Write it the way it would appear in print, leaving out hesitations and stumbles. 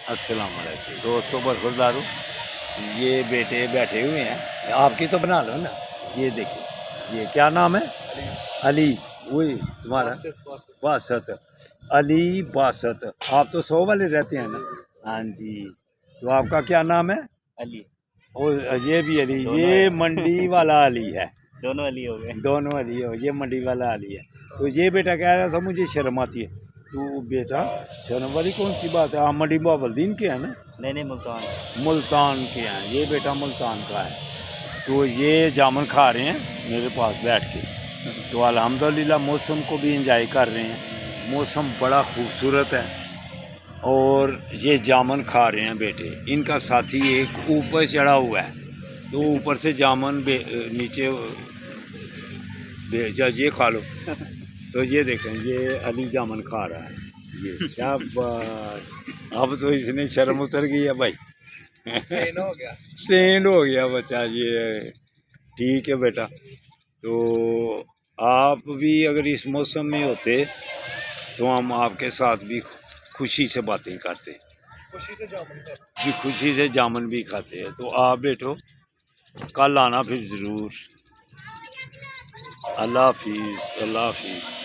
अस्सलाम वालेकुम दोस्तों, बरखुरदारो ये बेटे बैठे हुए हैं। आपकी तो बना लो ना। ये देखिए, ये क्या नाम है? अली। वही तुम्हारा? बासत। अली बासत। आप तो 100 वाले रहते हैं ना? हाँ जी। तो आपका क्या नाम है? अली। और ये भी अली। दोनों ये है। मंडी वाला अली है। दोनों अली हो गए। दोनों अली हो। ये मंडी वाला अली है। तो ये बेटा कह रहा था मुझे शर्म आती है। तो बेटा शर्म वाली कौन सी बात है? आप मंडी बाबलदीन के हैं ना? नहीं मुल्तान। मुल्तान के हैं। ये बेटा मुल्तान का है। तो ये जामुन खा रहे हैं मेरे पास बैठ के। तो अल्हम्दुलिल्लाह मौसम को भी इंजॉय कर रहे हैं। मौसम बड़ा खूबसूरत है और ये जामुन खा रहे हैं बेटे। इनका साथी एक ऊपर चढ़ा हुआ है, तो ऊपर से जामुन नीचे भेजा, ये खा लो। तो ये देखें, ये अली जामुन खा रहा है। ये शाबाश। अब तो इसने शर्म उतर गई है भाई। ट्रेन हो गया। ट्रेंड हो गया बच्चा। ये ठीक है बेटा। तो आप भी अगर इस मौसम में होते तो हम आपके साथ भी खुशी से बातें करते, खुशी से जामुन भी खाते हैं। तो आप बेटो कल आना फिर ज़रूर। अल्लाह हाफिज़, अल्लाह हाफिज़।